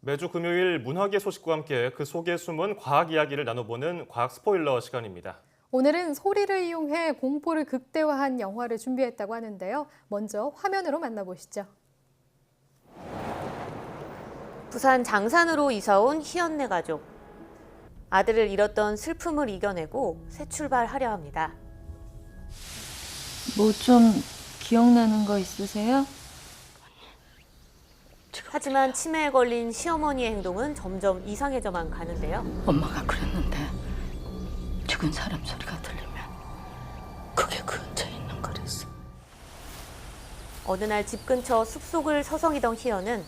매주 금요일 문학의 소식과 함께 그 속에 숨은 과학 이야기를 나눠보는 과학 스포일러 시간입니다. 오늘은 소리를 이용해 공포를 극대화한 영화를 준비했다고 하는데요. 먼저 화면으로 만나보시죠. 부산 장산으로 이사온 희연네 가족. 아들을 잃었던 슬픔을 이겨내고 새 출발하려 합니다. 뭐 좀 기억나는 거 있으세요? 하지만 치매에 걸린 시어머니의 행동은 점점 이상해져만 가는데요. 엄마가 그랬는데 죽은 사람 소리가 들리면 그게 그 근처에 있는 거랬어. 어느 날 집 근처 숲속을 서성이던 희연은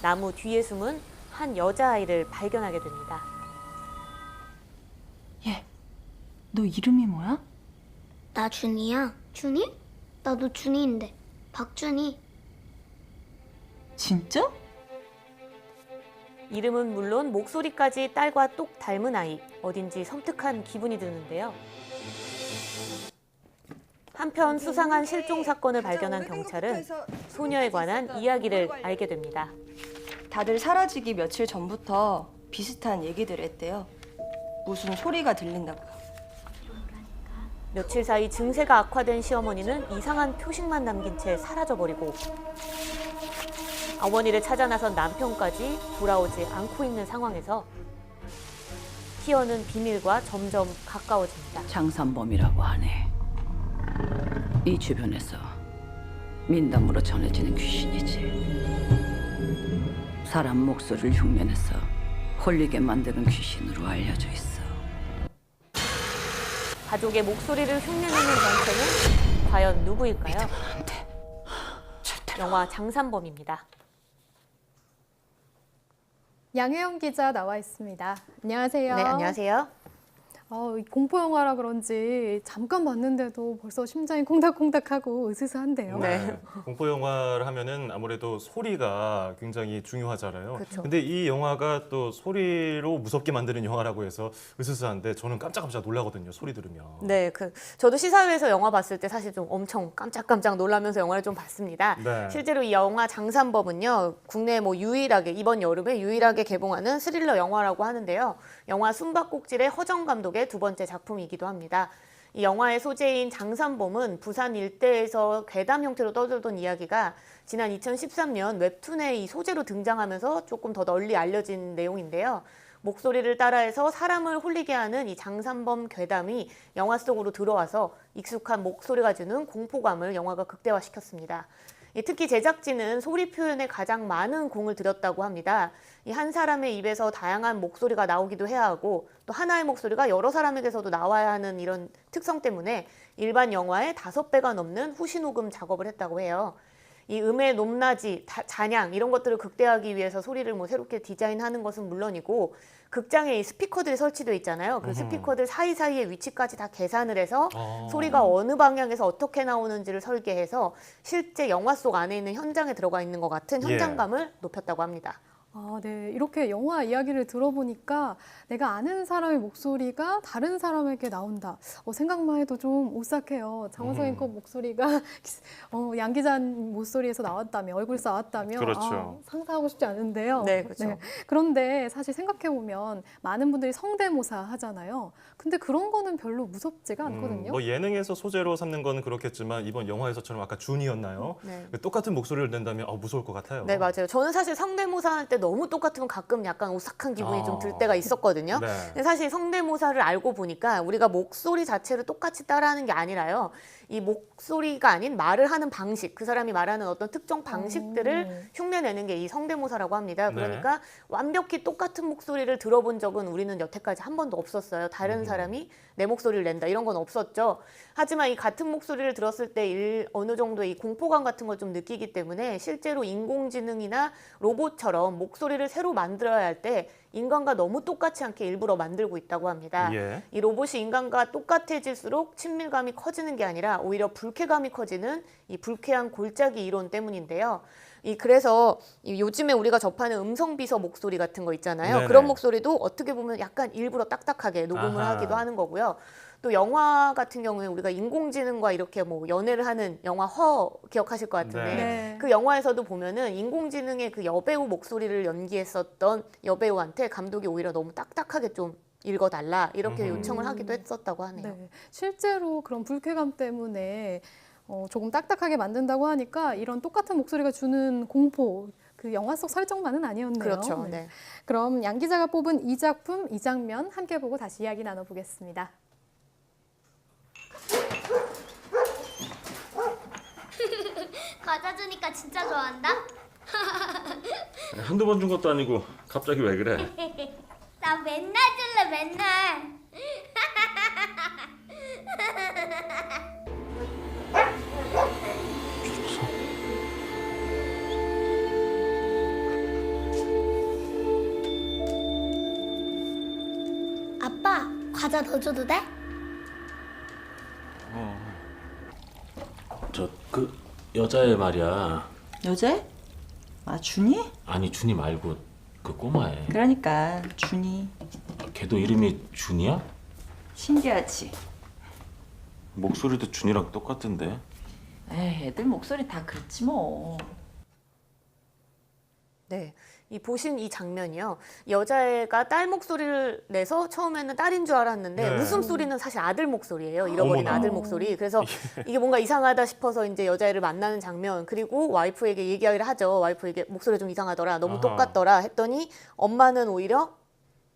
나무 뒤에 숨은 한 여자아이를 발견하게 됩니다. 얘, 너 이름이 뭐야? 나 준이야. 준이? 나도 준이인데. 박준이. 진짜? 이름은 물론 목소리까지 딸과 똑 닮은 아이. 어딘지 섬뜩한 기분이 드는데요. 한편 수상한 실종 사건을 발견한 경찰은 소녀에 관한 이야기를 알게 됩니다. 다들 사라지기 며칠 전부터 비슷한 얘기들을 했대요. 무슨 소리가 들린다고요. 며칠 사이 증세가 악화된 시어머니는 이상한 표식만 남긴 채 사라져버리고 어머니를 찾아 나선 남편까지 돌아오지 않고 있는 상황에서 희연은 비밀과 점점 가까워집니다. 장산범이라고 하네. 이 주변에서 민담으로 전해지는 귀신이지. 사람 목소리를 흉내내서 홀리게 만드는 귀신으로 알려져 있어. 가족의 목소리를 흉내내는 정체는 과연 누구일까요? 영화 장산범입니다. 양혜영 기자 나와 있습니다. 안녕하세요. 네, 안녕하세요. 이 공포 영화라 그런지 잠깐 봤는데도 벌써 심장이 콩닥콩닥하고 으스스한데요. 네. 공포 영화를 하면은 아무래도 소리가 굉장히 중요하잖아요. 그렇죠. 근데 이 영화가 또 소리로 무섭게 만드는 영화라고 해서 으스스한데 저는 깜짝깜짝 놀라거든요. 소리 들으면. 네, 저도 시사회에서 영화 봤을 때 사실 좀 엄청 깜짝깜짝 놀라면서 영화를 좀 봤습니다. 네. 실제로 이 영화 장산범은요, 국내 유일하게 이번 여름에 유일하게 개봉하는 스릴러 영화라고 하는데요. 영화 숨바꼭질의 허정 감독의 두 번째 작품이기도 합니다. 이 영화의 소재인 장산범은 부산 일대에서 괴담 형태로 떠돌던 이야기가 지난 2013년 웹툰의 이 소재로 등장하면서 조금 더 널리 알려진 내용인데요. 목소리를 따라해서 사람을 홀리게 하는 이 장산범 괴담이 영화 속으로 들어와서 익숙한 목소리가 주는 공포감을 영화가 극대화시켰습니다. 특히 제작진은 소리 표현에 가장 많은 공을 들였다고 합니다. 이 한 사람의 입에서 다양한 목소리가 나오기도 해야 하고 또 하나의 목소리가 여러 사람에게서도 나와야 하는 이런 특성 때문에 일반 영화의 5배가 넘는 후시녹음 작업을 했다고 해요. 이 음의 높낮이, 잔향 이런 것들을 극대화하기 위해서 소리를 새롭게 디자인하는 것은 물론이고 극장에 이 스피커들이 설치되어 있잖아요. 그 스피커들 사이사이의 위치까지 다 계산을 해서 소리가 어느 방향에서 어떻게 나오는지를 설계해서 실제 영화 속 안에 있는 현장에 들어가 있는 것 같은 현장감을 높였다고 합니다. 네. 이렇게 영화 이야기를 들어보니까 내가 아는 사람의 목소리가 다른 사람에게 나온다. 생각만 해도 좀 오싹해요. 장원성 앵커 목소리가 양 기자 목소리에서 나왔다면, 얼굴 나왔다면 그렇죠. 상상하고 싶지 않은데요. 네, 그렇죠. 그런데 사실 생각해보면 많은 분들이 성대모사 하잖아요. 근데 그런 거는 별로 무섭지가 않거든요. 뭐 예능에서 소재로 삼는 거는 그렇겠지만 이번 영화에서처럼 아까 준이었나요? 네. 똑같은 목소리를 낸다면 무서울 것 같아요. 네, 맞아요. 저는 사실 성대모사 할 때 너무 똑같으면 가끔 약간 오싹한 기분이 좀 들 때가 있었거든요. 네. 근데 사실 성대모사를 알고 보니까 우리가 목소리 자체를 똑같이 따라하는 게 아니라요. 이 목소리가 아닌 말을 하는 방식, 그 사람이 말하는 어떤 특정 방식들을 흉내내는 게 이 성대모사라고 합니다. 그러니까 완벽히 똑같은 목소리를 들어본 적은 우리는 여태까지 한 번도 없었어요. 다른 사람이 내 목소리를 낸다 이런 건 없었죠. 하지만 이 같은 목소리를 들었을 때 어느 정도의 이 공포감 같은 걸 좀 느끼기 때문에 실제로 인공지능이나 로봇처럼 목소리를 새로 만들어야 할 때 인간과 너무 똑같지 않게 일부러 만들고 있다고 합니다. 예. 이 로봇이 인간과 똑같아질수록 친밀감이 커지는 게 아니라 오히려 불쾌감이 커지는 이 불쾌한 골짜기 이론 때문인데요. 그래서 요즘에 우리가 접하는 음성 비서 목소리 같은 거 있잖아요. 네네. 그런 목소리도 어떻게 보면 약간 일부러 딱딱하게 녹음을 아하. 하기도 하는 거고요. 또 영화 같은 경우에 우리가 인공지능과 이렇게 뭐 연애를 하는 영화 허 기억하실 것 같은데 네. 그 영화에서도 보면은 인공지능의 그 여배우 목소리를 연기했었던 여배우한테 감독이 오히려 너무 딱딱하게 좀 읽어달라 이렇게 요청을 하기도 했었다고 하네요. 네. 실제로 그런 불쾌감 때문에 조금 딱딱하게 만든다고 하니까 이런 똑같은 목소리가 주는 공포, 그 영화 속 설정만은 아니었네요. 그렇죠. 네. 그럼 양 기자가 뽑은 이 작품, 이 장면 함께 보고 다시 이야기 나눠보겠습니다. 과자 주니까 진짜 좋아한다? 한두 번 준 것도 아니고 갑자기 왜 그래? 나 맨날 줄래 맨날. 아빠, 과자 더 줘도 돼? 저 그 여자애 말이야. 여자? 아, 준이? 아니 준이 말고 그 꼬마애. 그러니까 준이. 걔도 이름이 준이야? 신기하지? 목소리도 준이랑 똑같은데. 에이, 애들 목소리 다 그렇지 뭐. 네. 보신 이 장면이요. 여자애가 딸 목소리를 내서 처음에는 딸인 줄 알았는데 네. 웃음소리는 사실 아들 목소리예요. 잃어버린 어머나. 아들 목소리. 그래서 이게 뭔가 이상하다 싶어서 이제 여자애를 만나는 장면. 그리고 와이프에게 얘기를 하죠. 와이프에게 목소리 좀 이상하더라. 너무 아하. 똑같더라 했더니 엄마는 오히려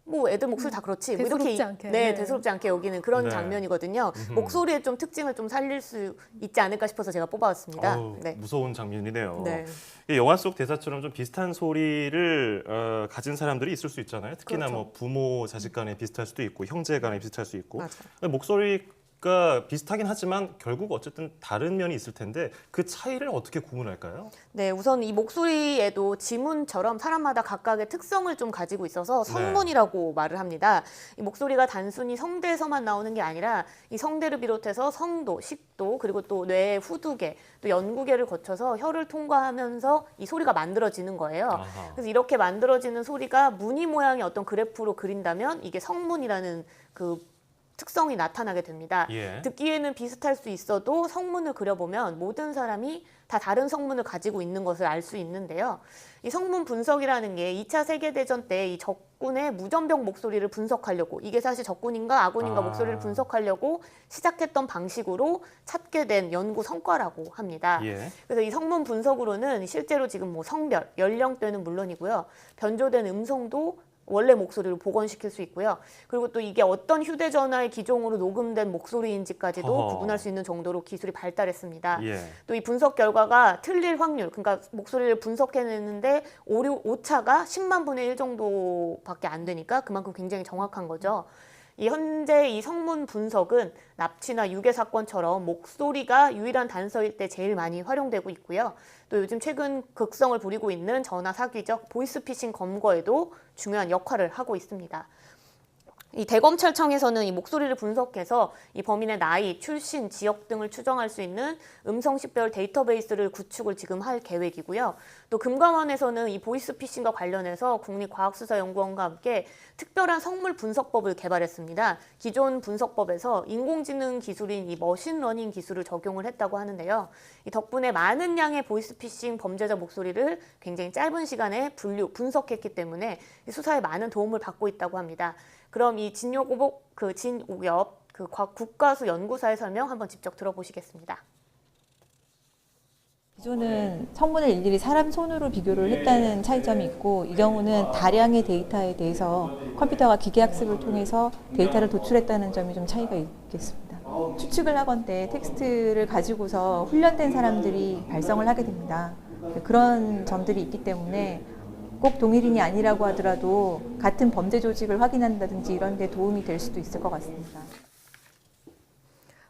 뭐 애들 목소리 다 그렇지. 뭐 대수롭지 않게. 네, 네. 대수롭지 않게 여기는 그런 네. 장면이거든요. 목소리의 좀 특징을 좀 살릴 수 있지 않을까 싶어서 제가 뽑아왔습니다. 아우, 네. 무서운 장면이네요. 네. 이 영화 속 대사처럼 좀 비슷한 소리를 가진 사람들이 있을 수 있잖아요. 특히나 그렇죠. 뭐 부모 자식 간에 비슷할 수도 있고 형제 간에 비슷할 수 있고 맞아요. 목소리가 비슷하긴 하지만 결국 어쨌든 다른 면이 있을 텐데 그 차이를 어떻게 구분할까요? 네, 우선 이 목소리에도 지문처럼 사람마다 각각의 특성을 좀 가지고 있어서 성문이라고 말을 합니다. 이 목소리가 단순히 성대에서만 나오는 게 아니라 이 성대를 비롯해서 성도, 식도, 그리고 또 뇌의 후두개, 또 연구개를 거쳐서 혀를 통과하면서 이 소리가 만들어지는 거예요. 아하. 그래서 이렇게 만들어지는 소리가 무늬 모양의 어떤 그래프로 그린다면 이게 성문이라는 그 특성이 나타나게 됩니다. 예. 듣기에는 비슷할 수 있어도 성문을 그려보면 모든 사람이 다 다른 성문을 가지고 있는 것을 알 수 있는데요. 이 성문 분석이라는 게 2차 세계대전 때 이 적군의 무전병 목소리를 분석하려고 이게 사실 적군인가 아군인가 목소리를 분석하려고 시작했던 방식으로 찾게 된 연구 성과라고 합니다. 예. 그래서 이 성문 분석으로는 실제로 지금 뭐 성별, 연령대는 물론이고요. 변조된 음성도 원래 목소리를 복원시킬 수 있고요. 그리고 또 이게 어떤 휴대전화의 기종으로 녹음된 목소리인지까지도 어허. 구분할 수 있는 정도로 기술이 발달했습니다. 예. 또 이 분석 결과가 틀릴 확률, 그러니까 목소리를 분석해냈는데 오차가 10만 분의 1 정도밖에 안 되니까 그만큼 굉장히 정확한 거죠. 현재 이 성문 분석은 납치나 유괴 사건처럼 목소리가 유일한 단서일 때 제일 많이 활용되고 있고요. 또 요즘 최근 극성을 부리고 있는 전화 사기적 보이스피싱 검거에도 중요한 역할을 하고 있습니다. 이 대검찰청에서는 이 목소리를 분석해서 이 범인의 나이, 출신, 지역 등을 추정할 수 있는 음성 식별 데이터베이스를 구축을 지금 할 계획이고요. 또 금감원에서는 이 보이스피싱과 관련해서 국립과학수사연구원과 함께 특별한 성물 분석법을 개발했습니다. 기존 분석법에서 인공지능 기술인 이 머신러닝 기술을 적용을 했다고 하는데요. 이 덕분에 많은 양의 보이스피싱 범죄자 목소리를 굉장히 짧은 시간에 분석했기 때문에 이 수사에 많은 도움을 받고 있다고 합니다. 그럼 이 진옥엽 국가수 연구사의 설명 한번 직접 들어보시겠습니다. 기존은 성문을 일일이 사람 손으로 비교를 했다는 차이점이 있고 이 경우는 다량의 데이터에 대해서 컴퓨터가 기계학습을 통해서 데이터를 도출했다는 점이 좀 차이가 있겠습니다. 추측을 하건대 텍스트를 가지고서 훈련된 사람들이 발성을 하게 됩니다. 그런 점들이 있기 때문에 꼭 동일인이 아니라고 하더라도 같은 범죄 조직을 확인한다든지 이런 데 도움이 될 수도 있을 것 같습니다.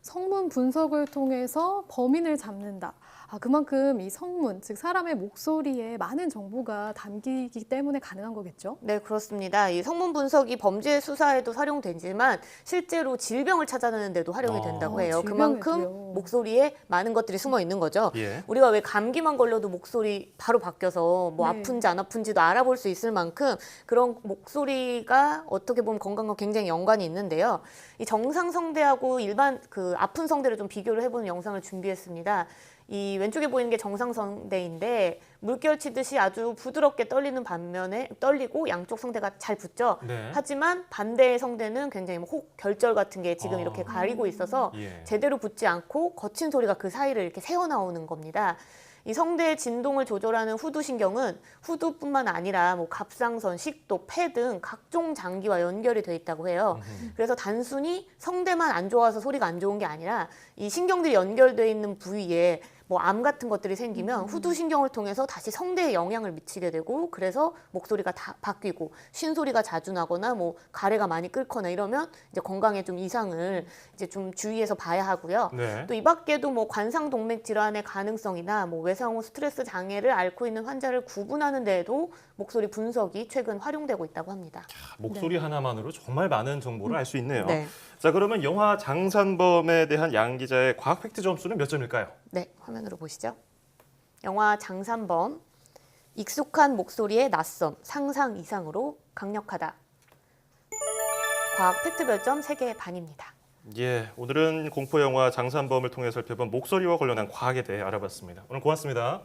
성문 분석을 통해서 범인을 잡는다. 그만큼 이 성문, 즉 사람의 목소리에 많은 정보가 담기기 때문에 가능한 거겠죠? 네, 그렇습니다. 이 성문 분석이 범죄 수사에도 활용되지만 실제로 질병을 찾아내는 데도 활용이 된다고 해요. 질병에도요. 그만큼 목소리에 많은 것들이 숨어 있는 거죠. 예. 우리가 왜 감기만 걸려도 목소리 바로 바뀌어서 뭐 네. 아픈지 안 아픈지도 알아볼 수 있을 만큼 그런 목소리가 어떻게 보면 건강과 굉장히 연관이 있는데요. 이 정상 성대하고 일반 그 아픈 성대를 좀 비교를 해보는 영상을 준비했습니다. 이 왼쪽에 보이는 게 정상 성대인데 물결 치듯이 아주 부드럽게 떨리는 반면에 떨리고 양쪽 성대가 잘 붙죠. 네. 하지만 반대의 성대는 굉장히 뭐 혹 결절 같은 게 지금 이렇게 가리고 있어서 예. 제대로 붙지 않고 거친 소리가 그 사이를 이렇게 새어나오는 겁니다. 이 성대의 진동을 조절하는 후두신경은 후두뿐만 아니라 뭐 갑상선, 식도, 폐 등 각종 장기와 연결이 돼 있다고 해요. 그래서 단순히 성대만 안 좋아서 소리가 안 좋은 게 아니라 이 신경들이 연결돼 있는 부위에 뭐 암 같은 것들이 생기면 후두신경을 통해서 다시 성대에 영향을 미치게 되고 그래서 목소리가 다 바뀌고 쉰소리가 자주 나거나 뭐 가래가 많이 끓거나 이러면 이제 건강에 좀 이상을 이제 좀 주의해서 봐야 하고요. 네. 또 이 밖에도 뭐 관상동맥 질환의 가능성이나 뭐 외상 후 스트레스 장애를 앓고 있는 환자를 구분하는 데에도 목소리 분석이 최근 활용되고 있다고 합니다. 목소리 하나만으로 정말 많은 정보를 알 수 있네요. 네. 자, 그러면 영화 장산범에 대한 양 기자의 과학 팩트 점수는 몇 점일까요? 네, 화면으로 보시죠. 영화 장산범, 익숙한 목소리의 낯섦, 상상 이상으로 강력하다. 과학 팩트 별점 3개 반입니다. 예, 오늘은 공포 영화 장산범을 통해 살펴본 목소리와 관련한 과학에 대해 알아봤습니다. 오늘 고맙습니다.